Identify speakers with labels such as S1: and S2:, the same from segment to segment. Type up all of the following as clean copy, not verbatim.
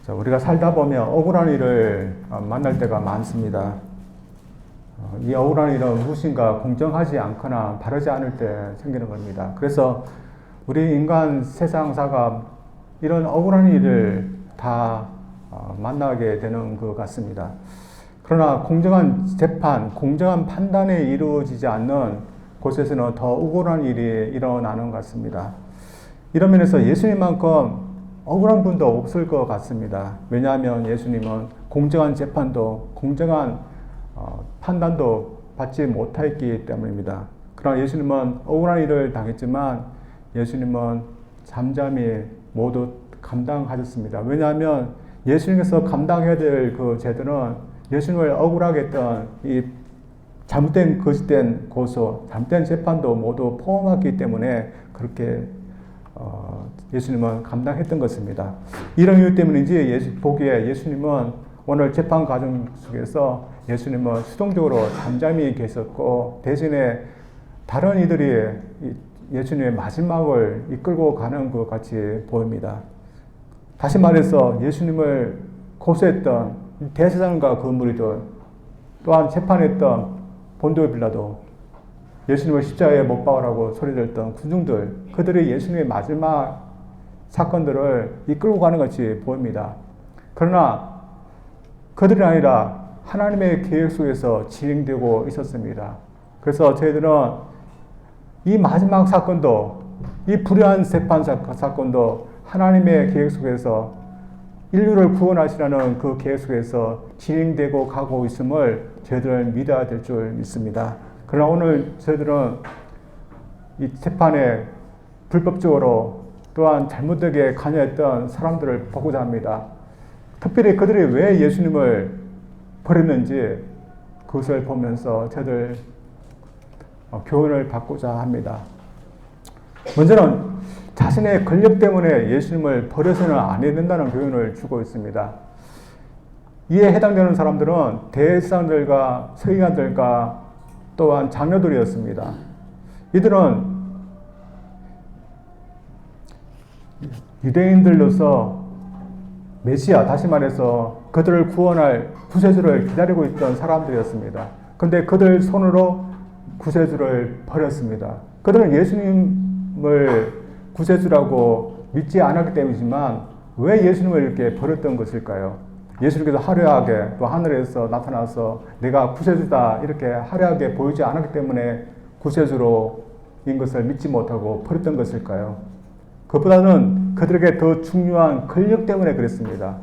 S1: 우리가 살다 보면 억울한 일을 만날 때가 많습니다. 이 억울한 일은 무엇인가 공정하지 않거나 바르지 않을 때 생기는 겁니다. 그래서 우리 인간 세상사가 이런 억울한 일을 다 만나게 되는 것 같습니다. 그러나 공정한 재판, 공정한 판단이 이루어지지 않는 곳에서는 더 억울한 일이 일어나는 것 같습니다. 이런 면에서 예수님만큼 억울한 분도 없을 것 같습니다. 왜냐하면 예수님은 공정한 재판도 공정한 판단도 받지 못했기 때문입니다. 그러나 예수님은 억울한 일을 당했지만 예수님은 잠잠히 모두 감당하셨습니다. 왜냐하면 예수님께서 감당해야 될 그 죄들은 예수님을 억울하게 했던 이 잘못된 거짓된 고소, 잘못된 재판도 모두 포함했기 때문에 그렇게 예수님은 감당했던 것입니다. 이런 이유 때문인지 보기에 예수님은 오늘 재판 과정 속에서 예수님은 수동적으로 잠잠히 계셨고 대신에 다른 이들이 예수님의 마지막을 이끌고 가는 것 같이 보입니다. 다시 말해서 예수님을 고소했던 대제사장과 그 무리들, 또한 재판했던 본디오 빌라도, 예수님을 십자가에 못 박으라고 소리들었던 군중들, 그들이 예수님의 마지막 사건들을 이끌고 가는 것이 보입니다. 그러나 그들이 아니라 하나님의 계획 속에서 진행되고 있었습니다. 그래서 저희들은 이 마지막 사건도, 이 불의한 재판 사건도 하나님의 계획 속에서 인류를 구원하시라는 그 계획 속에서 진행되고 가고 있음을 저희들은 믿어야 될 줄 믿습니다. 그러나 오늘 저희들은 이 재판에 불법적으로 또한 잘못되게 관여했던 사람들을 보고자 합니다. 특별히 그들이 왜 예수님을 버렸는지 그것을 보면서 저희들 교훈을 받고자 합니다. 먼저는 자신의 권력 때문에 예수님을 버려서는 안 된다는 교훈을 주고 있습니다. 이에 해당되는 사람들은 대제사장들과 서기관들과 또한 장로들이었습니다. 이들은 유대인들로서 메시아, 다시 말해서 그들을 구원할 구세주를 기다리고 있던 사람들이었습니다. 그런데 그들 손으로 구세주를 버렸습니다. 그들은 예수님을 구세주라고 믿지 않았기 때문이지만 왜 예수님을 이렇게 버렸던 것일까요? 예수님께서 화려하게 또 하늘에서 나타나서 내가 구세주다 이렇게 화려하게 보이지 않았기 때문에 구세주로인 것을 믿지 못하고 버렸던 것일까요? 그보다는 그들에게 더 중요한 권력 때문에 그랬습니다.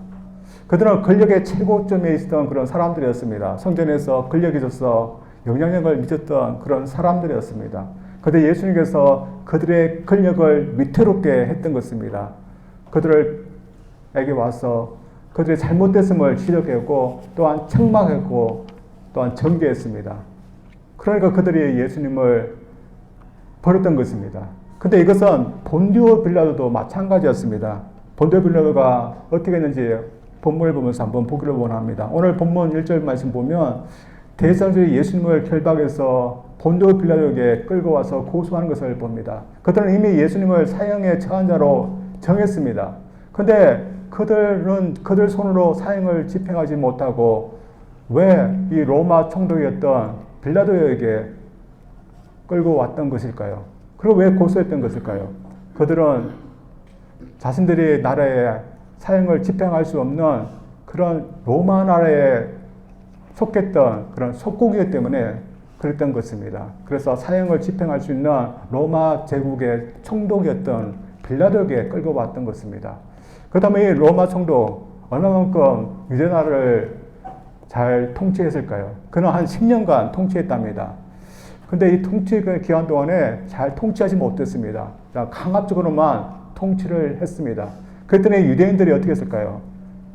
S1: 그들은 권력의 최고점에 있었던 그런 사람들이었습니다. 성전에서 권력이 있어서 영향력을 미쳤던 그런 사람들이었습니다. 그런데 예수님께서 그들의 권력을 위태롭게 했던 것입니다. 그들에게 와서 그들의 잘못됐음을 지적했고 또한 책망했고 또한 정죄했습니다. 그러니까 그들이 예수님을 버렸던 것입니다. 근데 이것은 본디오 빌라도도 마찬가지였습니다. 본디오 빌라도가 어떻게 했는지 본문을 보면서 한번 보기를 원합니다. 오늘 본문 1절 말씀 보면 대제사장들이 예수님을 결박해서 본디오 빌라도에게 끌고 와서 고소하는 것을 봅니다. 그들은 이미 예수님을 사형에 처한 자로 정했습니다. 그런데 그들은 그들 손으로 사형을 집행하지 못하고 왜 이 로마 총독이었던 빌라도에게 끌고 왔던 것일까요? 그리고 왜 고소했던 것일까요? 그들은 자신들이 나라에 사형을 집행할 수 없는 그런 로마 나라에 속했던 그런 속국이기 때문에 그랬던 것입니다. 그래서 사형을 집행할 수 있는 로마 제국의 총독이었던 빌라도에게 끌고 왔던 것입니다. 그렇다면 이 로마 총독 얼마만큼 유대 나라를 잘 통치했을까요? 그는 한 10년간 통치했답니다. 근데 이 통치 기간 동안에 잘 통치하지 못했습니다. 강압적으로만 통치를 했습니다. 그랬더니 유대인들이 어떻게 했을까요?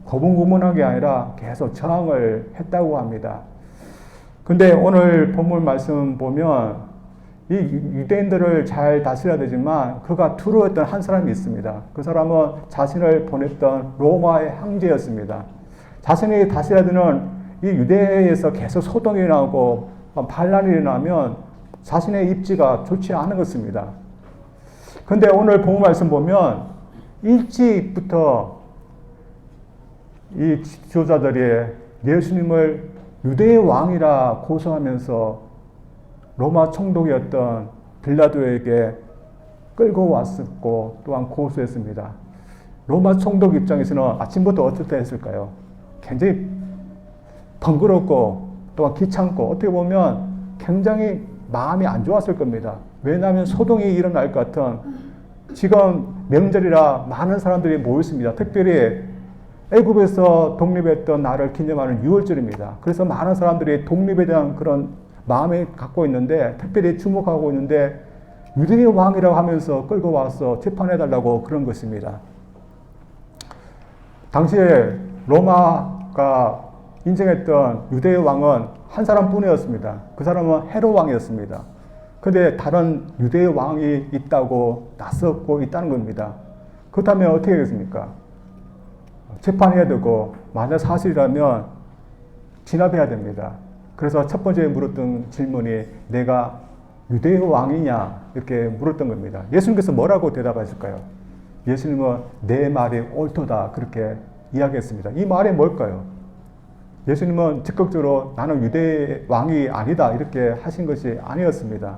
S1: 고분고분하게 아니라 계속 저항을 했다고 합니다. 근데 오늘 본문 말씀 보면 이 유대인들을 잘 다스려야 되지만 그가 두려웠던 한 사람이 있습니다. 그 사람은 자신을 보냈던 로마의 황제였습니다. 자신이 다스려야 되는 이 유대에서 계속 소동이 나고 반란이 일어나면 자신의 입지가 좋지 않은 것입니다. 그런데 오늘 본문 말씀 보면 일찍부터 이 지도자들이 예수님을 유대의 왕이라 고소하면서 로마 총독이었던 빌라도에게 끌고 왔었고 또한 고소했습니다. 로마 총독 입장에서는 아침부터 어떻게 했을까요? 굉장히 번거롭고 또한 귀찮고 어떻게 보면 굉장히 마음이 안 좋았을 겁니다. 왜냐하면 소동이 일어날 것 같은 지금 명절이라 많은 사람들이 모였습니다. 특별히 애굽에서 독립했던 날을 기념하는 6월절입니다. 그래서 많은 사람들이 독립에 대한 그런 마음을 갖고 있는데 특별히 주목하고 있는데 유대의 왕이라고 하면서 끌고 와서 재판해달라고 그런 것입니다. 당시에 로마가 인정했던 유대의 왕은 한 사람뿐이었습니다. 그 사람은 헤롯 왕이었습니다. 근데 다른 유대의 왕이 있다고 나섰고 있다는 겁니다. 그렇다면 어떻게 하겠습니까? 재판해야 되고 만약 사실이라면 진압해야 됩니다. 그래서 첫 번째 물었던 질문이 내가 유대의 왕이냐 이렇게 물었던 겁니다. 예수님께서 뭐라고 대답하실까요? 예수님은 내 말이 옳도다 그렇게 이야기했습니다. 이 말이 뭘까요? 예수님은 적극적으로 나는 유대의 왕이 아니다 이렇게 하신 것이 아니었습니다.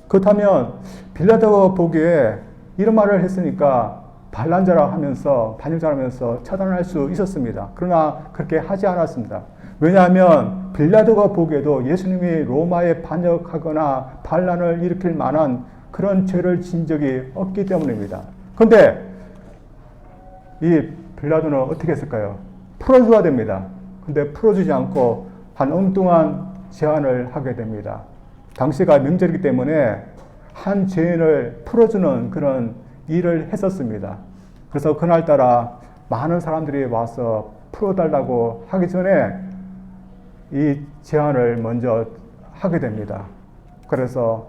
S1: 그렇다면 빌라도가 보기에 이런 말을 했으니까 반란자라 하면서 반역자라면서 처단할 수 있었습니다. 그러나 그렇게 하지 않았습니다. 왜냐하면 빌라도가 보기에도 예수님이 로마에 반역하거나 반란을 일으킬 만한 그런 죄를 진 적이 없기 때문입니다. 그런데 이 빌라도는 어떻게 했을까요? 풀어줘야 됩니다. 근데 풀어주지 않고 한 엉뚱한 제안을 하게 됩니다. 당시가 명절이기 때문에 한 죄인을 풀어주는 그런 일을 했었습니다. 그래서 그날따라 많은 사람들이 와서 풀어달라고 하기 전에 이 제안을 먼저 하게 됩니다. 그래서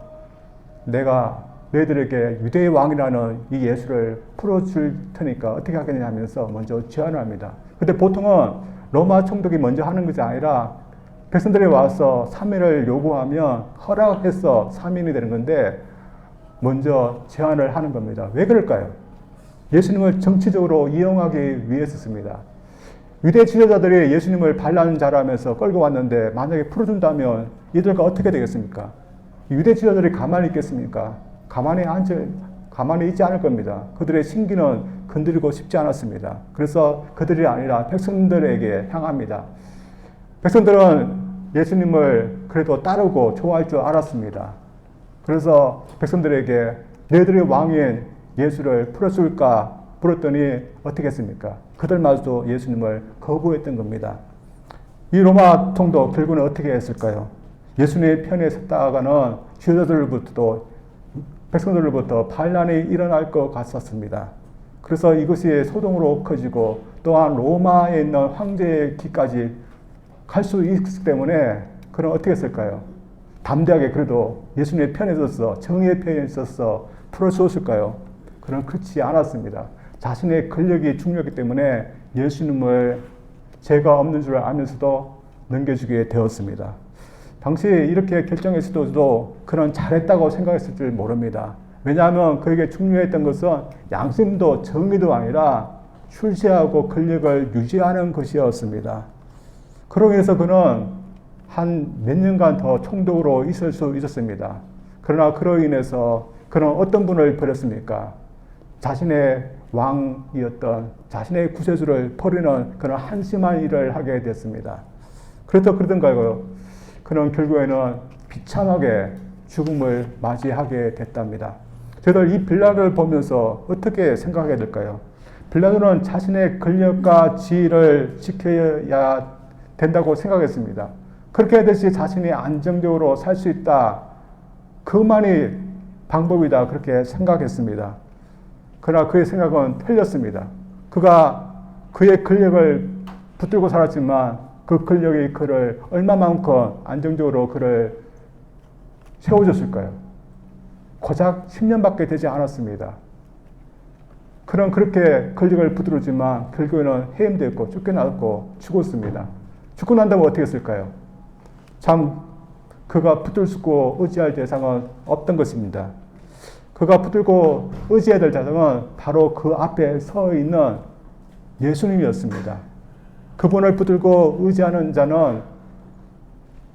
S1: 내가 너희들에게 유대의 왕이라는 이 예수를 풀어줄 테니까 어떻게 하겠냐 하면서 먼저 제안을 합니다. 근데 보통은 로마 총독이 먼저 하는 것이 아니라 백성들이 와서 사면을 요구하면 허락해서 사면이 되는 건데 먼저 제안을 하는 겁니다. 왜 그럴까요? 예수님을 정치적으로 이용하기 위해서입니다. 유대 지도자들이 예수님을 반란자라면서 끌고 왔는데 만약에 풀어준다면 이들과 어떻게 되겠습니까? 유대 지도자들이 가만히 있겠습니까? 가만히 있지 않을 겁니다. 그들의 신기는 건드리고 싶지 않았습니다. 그래서 그들이 아니라 백성들에게 향합니다. 백성들은 예수님을 그래도 따르고 좋아할 줄 알았습니다. 그래서 백성들에게 너희들의 왕인 예수를 풀어줄까 물었더니 어떻게 했습니까? 그들마저도 예수님을 거부했던 겁니다. 이 로마 총독 결국은 어떻게 했을까요? 예수님의 편에 섰다가는 지도자들부터도 백성들로부터 반란이 일어날 것 같았습니다. 그래서 이것이 소동으로 커지고 또한 로마에 있는 황제의 귀까지 갈 수 있기 때문에 그럼 어떻게 했을까요? 담대하게 그래도 예수님의 편에 서서 정의의 편에 서서 풀어주었을까요? 그럼 그렇지 않았습니다. 자신의 권력이 중요했기 때문에 예수님을 죄가 없는 줄 알면서도 넘겨주게 되었습니다. 당시 이렇게 결정했어도 그는 잘했다고 생각했을 줄 모릅니다. 왜냐하면 그에게 중요했던 것은 양심도 정의도 아니라 출세하고 권력을 유지하는 것이었습니다. 그러기 위해서 그는 한 몇 년간 더 총독으로 있을 수 있었습니다. 그러나 그로 인해서 그는 어떤 분을 버렸습니까? 자신의 왕이었던 자신의 구세주를 버리는 그런 한심한 일을 하게 됐습니다. 그래서 그러던가요? 그는 결국에는 비참하게 죽음을 맞이하게 됐답니다. 저희들 이 빌라도를 보면서 어떻게 생각해야 될까요? 빌라도는 자신의 권력과 지위를 지켜야 된다고 생각했습니다. 그렇게 하듯이 자신이 안정적으로 살 수 있다. 그만이 방법이다. 그렇게 생각했습니다. 그러나 그의 생각은 틀렸습니다. 그가 그의 권력을 붙들고 살았지만 그 권력이 그를 얼마만큼 안정적으로 그를 세워줬을까요? 고작 10년밖에 되지 않았습니다. 그는 그렇게 권력을 붙들었지만 결국에는 해임되었고 쫓겨났고 죽었습니다. 죽고 난 다음에 어떻게 했을까요? 참 그가 붙들고 의지할 대상은 없던 것입니다. 그가 붙들고 의지해야 될 대상은 바로 그 앞에 서 있는 예수님이었습니다. 그분을 붙들고 의지하는 자는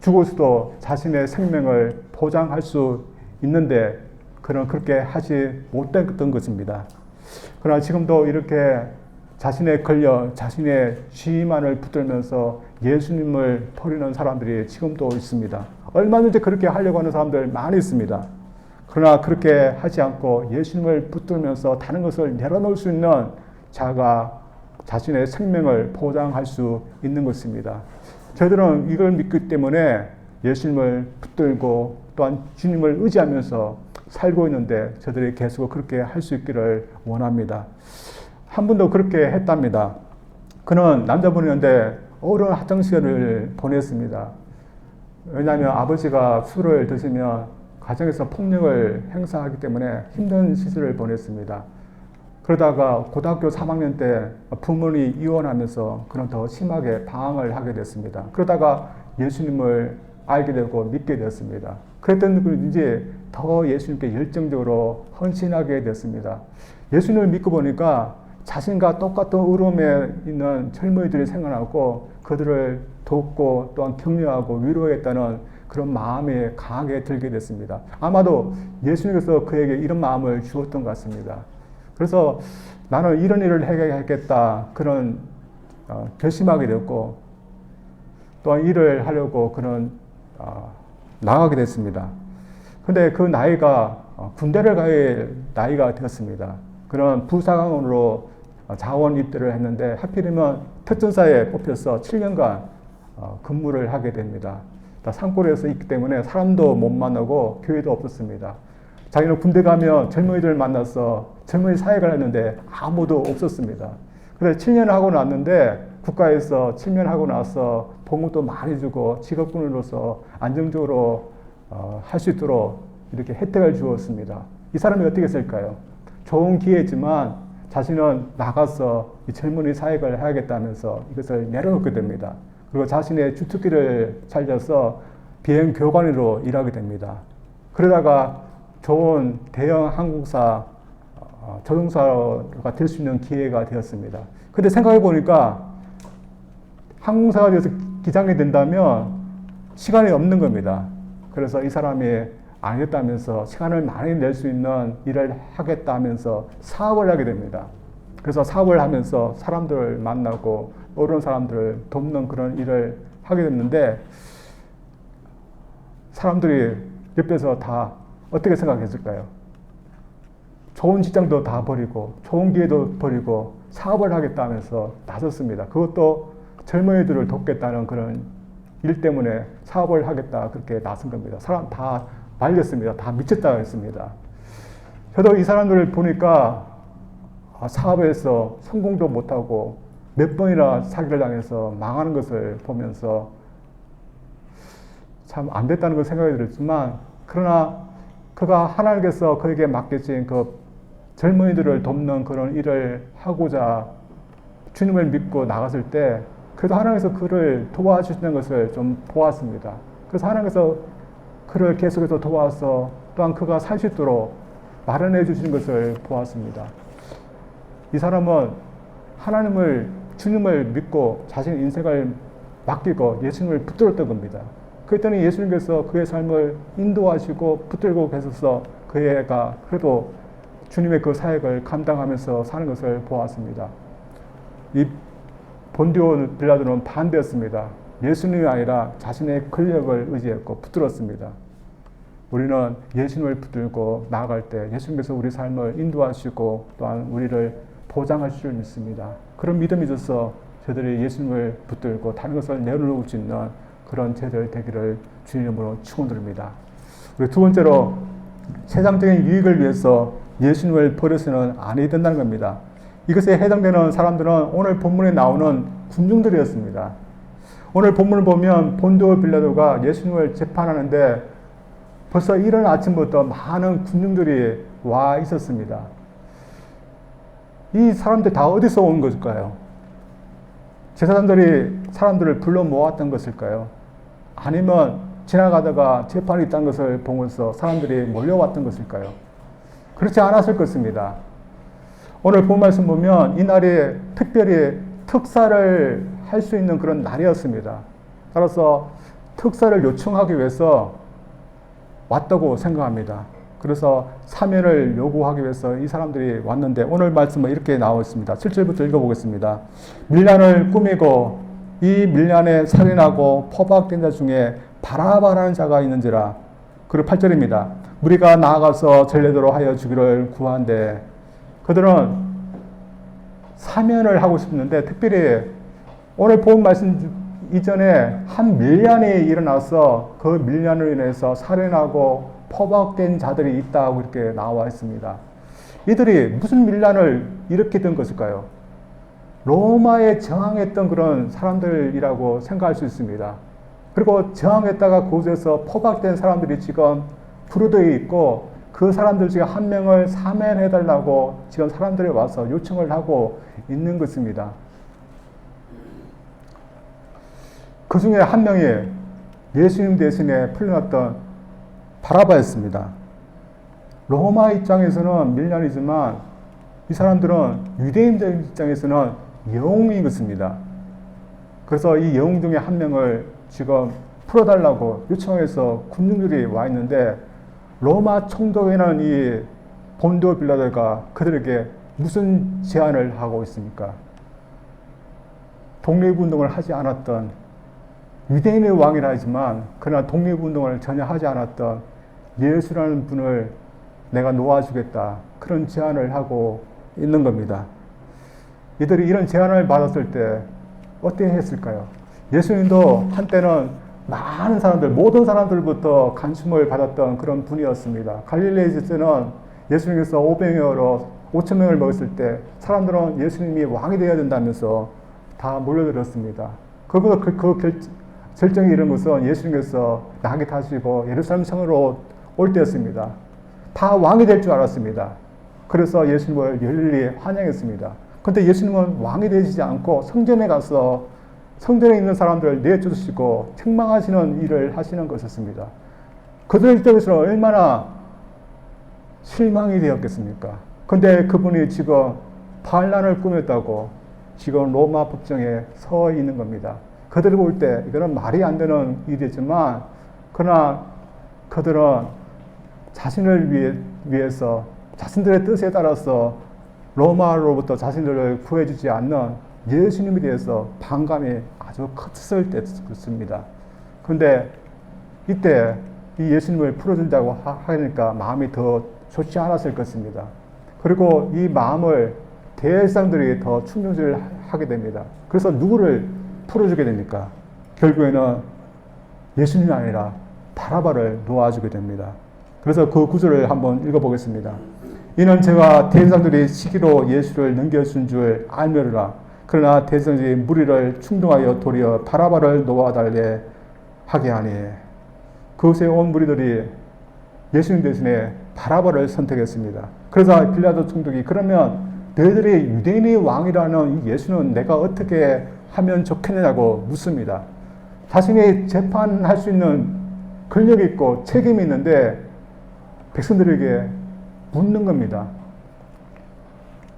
S1: 죽어서도 자신의 생명을 보장할 수 있는데 그는 그렇게 하지 못했던 것입니다. 그러나 지금도 이렇게 자신의 권력, 자신의 지위만을 붙들면서 예수님을 버리는 사람들이 지금도 있습니다. 얼마든지 그렇게 하려고 하는 사람들 많이 있습니다. 그러나 그렇게 하지 않고 예수님을 붙들면서 다른 것을 내려놓을 수 있는 자가 자신의 생명을 보장할 수 있는 것입니다. 저희들은 이걸 믿기 때문에 예수님을 붙들고 또한 주님을 의지하면서 살고 있는데 저들이 계속 그렇게 할 수 있기를 원합니다. 한 분도 그렇게 했답니다. 그는 남자분이었는데 오랜 학창 시절을 보냈습니다. 왜냐하면 아버지가 술을 드시면 가정에서 폭력을 행사하기 때문에 힘든 시절을 보냈습니다. 그러다가 고등학교 3학년 때 부모님이 이혼하면서 그는 더 심하게 방황을 하게 됐습니다. 그러다가 예수님을 알게 되고 믿게 되었습니다. 그랬더니 이제 더 예수님께 열정적으로 헌신하게 됐습니다. 예수님을 믿고 보니까 자신과 똑같은 어려움에 있는 젊은이들이 생각나고 그들을 돕고 또한 격려하고 위로했다는 그런 마음이 강하게 들게 됐습니다. 아마도 예수님께서 그에게 이런 마음을 주었던 것 같습니다. 그래서 나는 이런 일을 해야겠다 그런 결심하게 되었고 또한 일을 하려고 그는 나가게 됐습니다. 근데 그 나이가 군대를 갈 나이가 되었습니다. 그런 부사관으로 자원 입대를 했는데 하필이면 특전사에 뽑혀서 7년간 근무를 하게 됩니다. 산골에서 있기 때문에 사람도 못 만나고 교회도 없었습니다. 자기는 군대 가면 젊은이들 만나서 젊은이 사역을 했는데 아무도 없었습니다. 그래서 7년을 하고 났는데 국가에서 7년 하고 나서 봉급도 많이 주고 직업군으로서 안정적으로 할 수 있도록 이렇게 혜택을 주었습니다. 이 사람이 어떻게 했을까요? 좋은 기회지만 자신은 나가서 이 젊은이 사역을 해야겠다면서 이것을 내려놓게 됩니다. 그리고 자신의 주특기를 살려서 비행 교관으로 일하게 됩니다. 그러다가 좋은 대형 항공사 조종사가 될 수 있는 기회가 되었습니다. 근데 생각해 보니까 항공사가 되어서 기장이 된다면 시간이 없는 겁니다. 그래서 이 사람이 아니었다면서 시간을 많이 낼 수 있는 일을 하겠다면서 사업을 하게 됩니다. 그래서 사업을 하면서 사람들을 만나고 어려운 사람들을 돕는 그런 일을 하게 됐는데 사람들이 옆에서 다 어떻게 생각했을까요? 좋은 직장도 다 버리고 좋은 기회도 버리고 사업을 하겠다면서 나섰습니다. 그것도 젊은이들을 돕겠다는 그런 일 때문에 사업을 하겠다 그렇게 나선 겁니다. 사람 다 말렸습니다. 다 미쳤다고 했습니다. 저도 이 사람들을 보니까 사업에서 성공도 못하고 몇 번이나 사기를 당해서 망하는 것을 보면서 참 안 됐다는 걸 생각이 들었지만 그러나 그가 하나님께서 그에게 맡겨진 그 젊은이들을 돕는 그런 일을 하고자 주님을 믿고 나갔을 때 그래도 하나님께서 그를 도와주시는 것을 좀 보았습니다. 그래서 하나님께서 그를 계속해서 도와서 또한 그가 살 수 있도록 마련해 주신 것을 보았습니다. 이 사람은 주님을 믿고 자신의 인생을 맡기고 예수님을 붙들었던 겁니다. 그랬더니 예수님께서 그의 삶을 인도하시고 붙들고 계셔서 그가 그래도 주님의 그 사역을 감당하면서 사는 것을 보았습니다. 이 본디오 빌라도는 반대였습니다. 예수님이 아니라 자신의 권력을 의지했고 붙들었습니다. 우리는 예수님을 붙들고 나아갈 때 예수님께서 우리 삶을 인도하시고 또한 우리를 보장하실 줄 믿습니다. 그런 믿음이 있어서 저들이 예수님을 붙들고 다른 것을 내려놓을 수 있는 그런 제들 되기를 주님으로 축원드립니다. 그리고 두 번째로 세상적인 유익을 위해서 예수님을 버려서는 아니 된다는 겁니다. 이것에 해당되는 사람들은 오늘 본문에 나오는 군중들이었습니다. 오늘 본문을 보면 본디오 빌라도가 예수님을 재판하는데 벌써 이른 아침부터 많은 군중들이 와 있었습니다. 이 사람들 다 어디서 온 것일까요? 제사장들이 사람들을 불러 모았던 것일까요? 아니면 지나가다가 재판이 있다는 것을 보면서 사람들이 몰려왔던 것일까요? 그렇지 않았을 것입니다. 오늘 본 말씀 보면 이날에 특별히 특사를 할 수 있는 그런 날이었습니다. 따라서 특사를 요청하기 위해서 왔다고 생각합니다. 그래서 사면을 요구하기 위해서 이 사람들이 왔는데 오늘 말씀은 이렇게 나와 있습니다. 7절부터 읽어보겠습니다. 밀란을 꾸미고 이 밀란에 살인하고 포박된 자 중에 바라바라는 자가 있는지라. 그리고 8절입니다. 무리가 나아가서 전례대로 하여 주기를 구한데 그들은 사면을 하고 싶는데 특별히 오늘 본 말씀 이전에 한 밀란이 일어나서 그 밀란으로 인해서 살인하고 포박된 자들이 있다고 이렇게 나와 있습니다. 이들이 무슨 밀란을 일으키던 것일까요? 로마에 저항했던 그런 사람들이라고 생각할 수 있습니다. 그리고 저항했다가 그곳에서 포박된 사람들이 지금 부르되어 있고 그 사람들 중에 한 명을 사면해달라고 지금 사람들이 와서 요청을 하고 있는 것입니다. 그 중에 한 명이 예수님 대신에 풀려났던 바라바였습니다. 로마 입장에서는 밀란이지만 이 사람들은 유대인들 입장에서는 영웅인 것입니다. 그래서 이 영웅 중에 한 명을 지금 풀어달라고 요청해서 군중들이 와 있는데 로마 총독에는 이 본디오 빌라도가 그들에게 무슨 제안을 하고 있습니까? 독립운동을 하지 않았던 유대인의 왕이라 하지만 그러나 독립운동을 전혀 하지 않았던 예수라는 분을 내가 놓아주겠다. 그런 제안을 하고 있는 겁니다. 이들이 이런 제안을 받았을 때 어떻게 했을까요? 예수님도 한때는 많은 사람들, 모든 사람들부터 관심을 받았던 그런 분이었습니다. 갈릴레이에서는 예수님께서 500명으로 5,000명을 먹였을 때 사람들은 예수님이 왕이 되어야 된다면서 다 몰려들었습니다. 결정이 이런 것은 예수님께서 낙이 타시고 예루살렘 성으로 올 때였습니다. 다 왕이 될 줄 알았습니다. 그래서 예수님을 열렬히 환영했습니다. 그런데 예수님은 왕이 되시지 않고 성전에 가서 성전에 있는 사람들을 내쫓으시고 책망하시는 일을 하시는 것이었습니다. 그들 입장에서는 얼마나 실망이 되었겠습니까? 그런데 그분이 지금 반란을 꾸몄다고 지금 로마 법정에 서 있는 겁니다. 그들을 볼 때 이거는 말이 안 되는 일이지만 그러나 그들은 자신을 위해서 자신들의 뜻에 따라서 로마로부터 자신들을 구해주지 않는 예수님에 대해서 반감이 아주 컸을 때였습니다. 그런데 이때 이 예수님을 풀어준다고 하니까 마음이 더 좋지 않았을 것입니다. 그리고 이 마음을 대사람들이 더 충동을 하게 됩니다. 그래서 누구를 풀어주게 됩니까? 결국에는 예수님이 아니라 바라바를 놓아주게 됩니다. 그래서 그 구절을 한번 읽어보겠습니다. 이는 제가 대제사장들이 시기로 예수를 넘겨준 줄 알며라. 그러나 대제사장들이 무리를 충동하여 도리어 바라바를 놓아달래 하게 하니 그곳에 온 무리들이 예수님 대신에 바라바를 선택했습니다. 그래서 빌라도 총독이 그러면 너희들이 유대인의 왕이라는 이 예수는 내가 어떻게 하면 좋겠느냐고 묻습니다. 자신이 재판할 수 있는 권력이 있고 책임이 있는데 백성들에게 묻는 겁니다.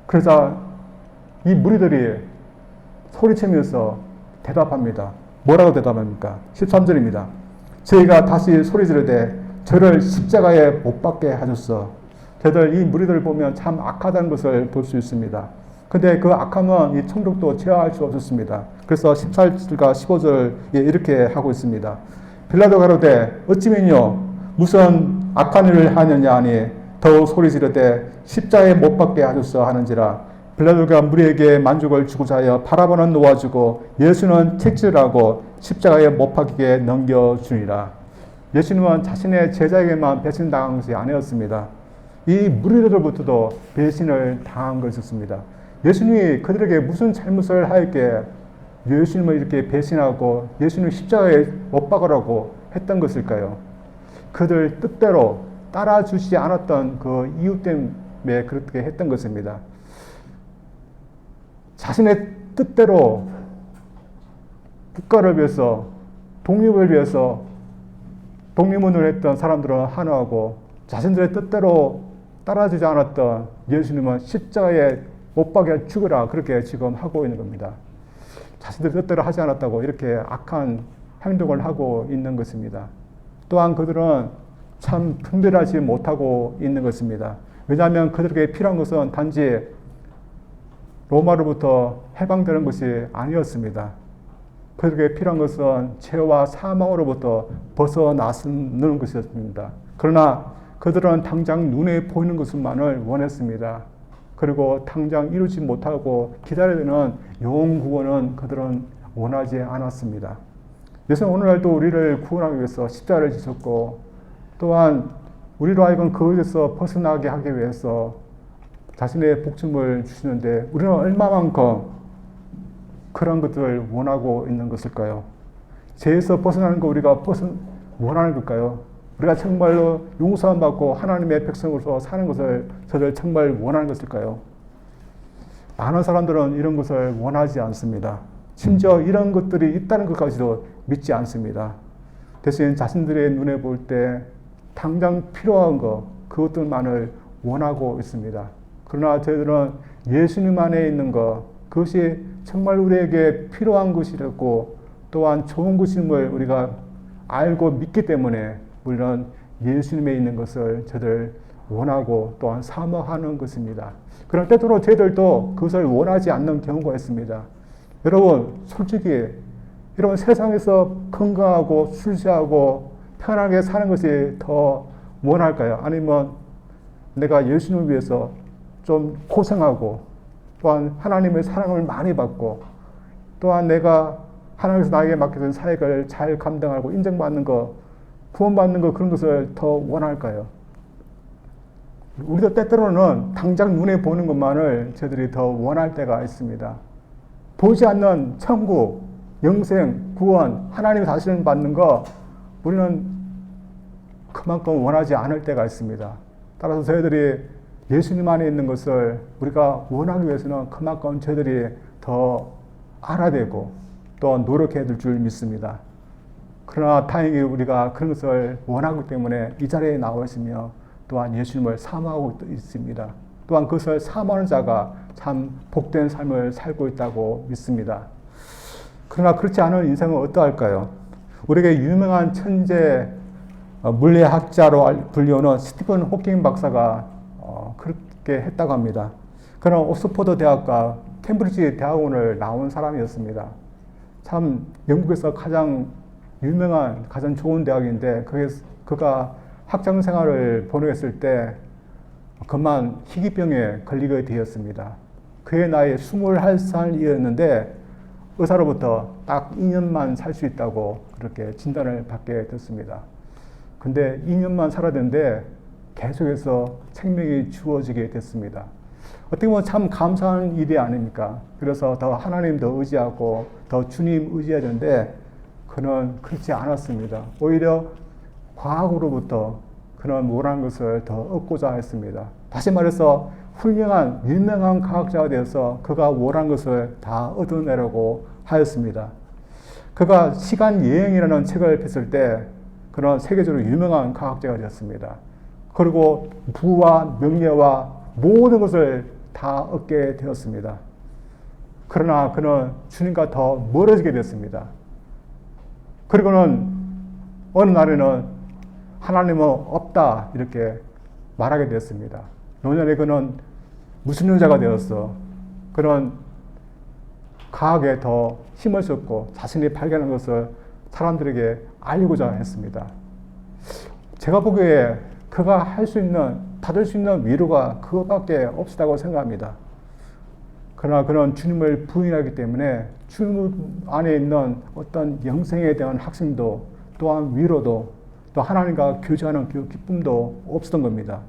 S1: 그래서 이 무리들이 소리치면서 대답합니다. 뭐라고 대답합니까? 13절입니다. 저희가 다시 소리 지르되 저를 십자가에 못 박게 하셨어. 저들 이 무리들을 보면 참 악하다는 것을 볼 수 있습니다. 근데 그 악함은 이 총독도 제어할 수 없었습니다. 그래서 14절과 15절에 이렇게 하고 있습니다. 빌라도 가로되 어찌면요 무슨 악한 일을 하느냐 하니 더욱 소리 지르되 십자가에 못 박게 하셨어 하는지라. 빌라도가 무리에게 만족을 주고자 하여 바라바는 놓아주고 예수는 책질하고 십자가에 못 박히게 넘겨주니라. 예수님은 자신의 제자에게만 배신당한 것이 아니었습니다. 이 무리들로부터도 배신을 당한 것이었습니다. 예수님이 그들에게 무슨 잘못을 하였기에 예수님을 이렇게 배신하고 예수님을 십자가에 못 박으라고 했던 것일까요? 그들 뜻대로 따라주지 않았던 그 이유 때문에 그렇게 했던 것입니다. 자신의 뜻대로 국가를 위해서 독립을 위해서 독립운동을 했던 사람들은 환호하고 자신들의 뜻대로 따라주지 않았던 예수님은 십자가에 못 박여 죽으라 그렇게 지금 하고 있는 겁니다. 자신들 뜻대로 하지 않았다고 이렇게 악한 행동을 하고 있는 것입니다. 또한 그들은 참 분별하지 못하고 있는 것입니다. 왜냐하면 그들에게 필요한 것은 단지 로마로부터 해방되는 것이 아니었습니다. 그들에게 필요한 것은 죄와 사망으로부터 벗어나는 것이었습니다. 그러나 그들은 당장 눈에 보이는 것만을 원했습니다. 그리고 당장 이루지 못하고 기다려야 되는 영혼 구원은 그들은 원하지 않았습니다. 예수는 오늘날도 우리를 구원하기 위해서 십자가를 지셨고, 또한 우리로 하여금 그것에서 벗어나게 하기 위해서 자신의 복음을 주시는데, 우리는 얼마만큼 그런 것들을 원하고 있는 것일까요? 죄에서 벗어나는 거 우리가 원하는 걸까요? 우리가 정말로 용서함 받고 하나님의 백성으로서 사는 것을 저들 정말 원하는 것일까요? 많은 사람들은 이런 것을 원하지 않습니다. 심지어 이런 것들이 있다는 것까지도 믿지 않습니다. 대신 자신들의 눈에 볼 때 당장 필요한 것, 그것들만을 원하고 있습니다. 그러나 저희들은 예수님 안에 있는 것, 그것이 정말 우리에게 필요한 것이라고, 또한 좋은 것임을 우리가 알고 믿기 때문에 우리는 예수님에 있는 것을 저들 원하고 또한 사모하는 것입니다. 그러나 때때로 저희들도 그것을 원하지 않는 경우가 있습니다. 여러분, 솔직히 여러분, 세상에서 건강하고 순수하고 편하게 사는 것이 더 원할까요? 아니면 내가 예수님을 위해서 좀 고생하고, 또한 하나님의 사랑을 많이 받고, 또한 내가 하나님께서 나에게 맡겨진 사역을 잘 감당하고 인정받는 것, 구원받는 것, 그런 것을 더 원할까요? 우리도 때때로는 당장 눈에 보는 것만을 저들이 더 원할 때가 있습니다. 보지 않는 천국, 영생, 구원, 하나님의 다스림을 받는 것, 우리는 그만큼 원하지 않을 때가 있습니다. 따라서 저희들이 예수님 안에 있는 것을 우리가 원하기 위해서는 그만큼 저희들이 더 알아내고 또 노력해야 될 줄 믿습니다. 그러나 다행히 우리가 그런 것을 원하기 때문에 이 자리에 나와 있으며 또한 예수님을 사모하고 있습니다. 또한 그것을 사모하는 자가 참 복된 삶을 살고 있다고 믿습니다. 그러나 그렇지 않은 인생은 어떠할까요? 우리에게 유명한 천재 물리학자로 불리우는 스티븐 호킹 박사가 그렇게 했다고 합니다. 그는 옥스퍼드 대학과 캠브리지 대학원을 나온 사람이었습니다. 참 영국에서 가장 유명한, 가장 좋은 대학인데 그가 학창 생활을 보냈을 때 그만 희귀병에 걸리게 되었습니다. 그의 나이 21살이었는데 의사로부터 딱 2년만 살 수 있다고 그렇게 진단을 받게 됐습니다. 근데 2년만 살아야 되는데 계속해서 생명이 주어지게 됐습니다. 어떻게 보면 참 감사한 일이 아닙니까? 그래서 더 하나님 더 의지하고 더 주님 의지해야 되는데 그는 그렇지 않았습니다. 오히려 과학으로부터 그는 원하는 것을 더 얻고자 했습니다. 다시 말해서 훌륭한 유명한 과학자가 되어서 그가 원하는 것을 다 얻어내려고 하였습니다. 그가 시간 여행이라는 책을 폈을 때 그는 세계적으로 유명한 과학자가 되었습니다. 그리고 부와 명예와 모든 것을 다 얻게 되었습니다. 그러나 그는 주님과 더 멀어지게 됐습니다. 그리고는 어느 날에는 하나님은 없다 이렇게 말하게 되었습니다. 노년에 그는 무신론자가 되었어. 그는 과학에 더 힘을 썼고 자신이 발견한 것을 사람들에게 알리고자 했습니다. 제가 보기에 그가 할 수 있는, 받을 수 있는 위로가 그것밖에 없었다고 생각합니다. 그러나 그는 주님을 부인하기 때문에 주님 안에 있는 어떤 영생에 대한 확신도 또한 위로도 또 하나님과 교제하는 그 기쁨도 없었던 겁니다.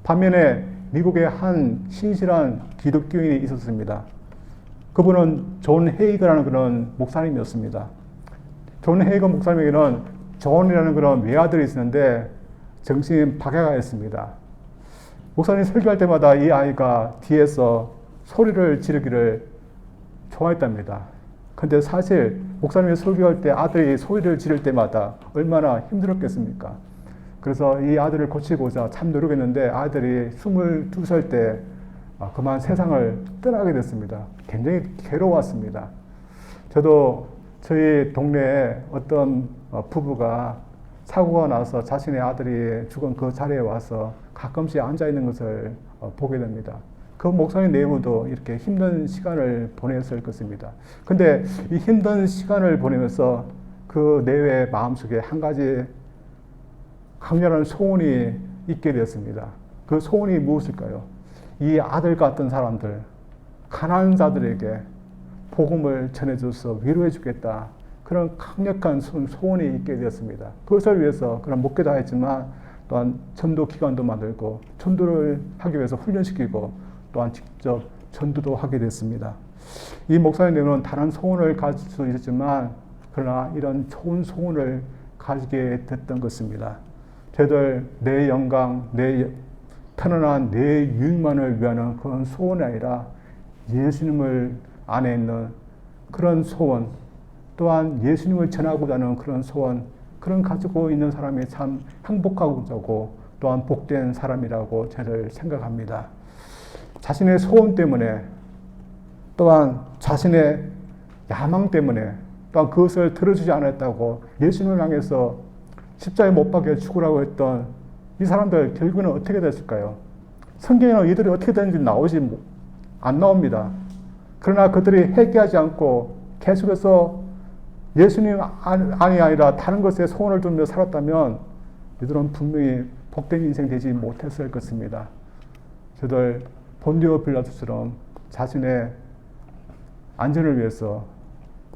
S1: 반면에 미국에 한 신실한 기독교인이 있었습니다. 그분은 존 헤이거라는 그런 목사님이었습니다. 존 헤이거 목사님에게는 존이라는 그런 외아들이 있었는데 정신이 박해가 있습니다. 목사님 설교할 때마다 이 아이가 뒤에서 소리를 지르기를 좋아했답니다. 근데 사실 목사님이 설교할 때 아들이 소리를 지를 때마다 얼마나 힘들었겠습니까? 그래서 이 아들을 고치고자 참 노력했는데 아들이 22살 때 그만 세상을 떠나게 됐습니다. 굉장히 괴로웠습니다. 저도 저희 동네에 어떤 부부가 사고가 나서 자신의 아들이 죽은 그 자리에 와서 가끔씩 앉아있는 것을 보게 됩니다. 그 목사님 내부도 이렇게 힘든 시간을 보냈을 것입니다. 근데 이 힘든 시간을 보내면서 그 내외 마음속에 한 가지 강렬한 소원이 있게 되었습니다. 그 소원이 무엇일까요? 이 아들 같은 사람들, 가난한 자들에게 복음을 전해줘서 위로해 주겠다. 그런 강력한 소원이 있게 되었습니다. 그것을 위해서 그런 목회도 했지만 또한 전도 기관도 만들고 전도를 하기 위해서 훈련시키고 또한 직접 전도도 하게 됐습니다. 이 목사님은 다른 소원을 가질 수 있었지만 그러나 이런 좋은 소원을 가지게 됐던 것입니다. 저희들 내 영광, 내 편안한 내 유익만을 위한 그런 소원이 아니라 예수님을 안에 있는 그런 소원, 또한 예수님을 전하고자 하는 그런 소원, 그런 가지고 있는 사람이 참 행복하고 또한 복된 사람이라고 저를 생각합니다. 자신의 소원 때문에 또한 자신의 야망 때문에 또한 그것을 들어주지 않았다고 예수님을 향해서 십자가에 못 박혀 죽으라고 했던 이 사람들 결국은 어떻게 됐을까요? 성경에는 이들이 어떻게 되는지 안 나옵니다. 그러나 그들이 회개하지 않고 계속해서 예수님 안이 아니라 다른 것에 소원을 두며 살았다면 이들은 분명히 복된 인생 되지 못했을 것입니다. 저들 본디오 빌라토처럼 자신의 안전을 위해서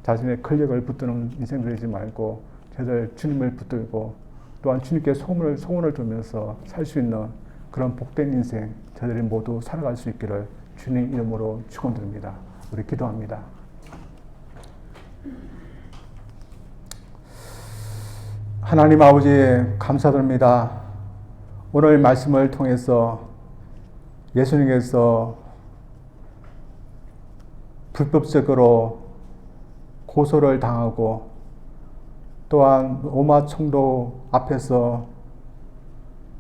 S1: 자신의 권력을 붙드는 인생 되지 말고 저들 주님을 붙들고 또한 주님께 소원을 두면서 살 수 있는 그런 복된 인생 저들이 모두 살아갈 수 있기를 주님 이름으로 축원드립니다. 우리 기도합니다. 하나님 아버지 감사드립니다. 오늘 말씀을 통해서 예수님께서 불법적으로 고소를 당하고 또한 로마 총독 앞에서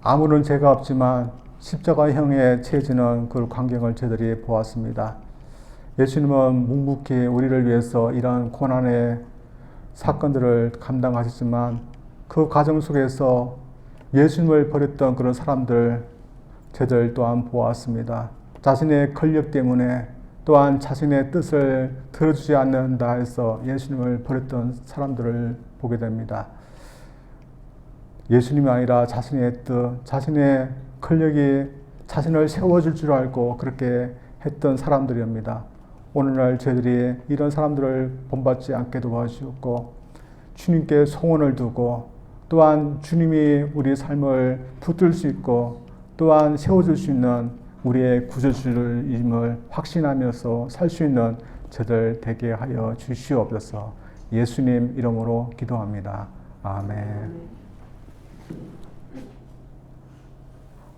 S1: 아무런 죄가 없지만 십자가형에 처해지는 그 광경을 저들이 보았습니다. 예수님은 묵묵히 우리를 위해서 이런 고난의 사건들을 감당하셨지만 그 과정 속에서 예수님을 버렸던 그런 사람들 저들 또한 보았습니다. 자신의 권력 때문에 또한 자신의 뜻을 들어주지 않는다 해서 예수님을 버렸던 사람들을 보게 됩니다. 예수님이 아니라 자신의 뜻, 자신의 권력이 자신을 세워줄 줄 알고 그렇게 했던 사람들입니다. 오늘날 저희들이 이런 사람들을 본받지 않게 도와주셨고 주님께 소원을 두고 또한 주님이 우리 삶을 붙들 수 있고 또한 세워줄 수 있는 우리의 구주주임을 확신하면서 살 수 있는 저들 되게 하여 주시옵소서. 예수님 이름으로 기도합니다. 아멘.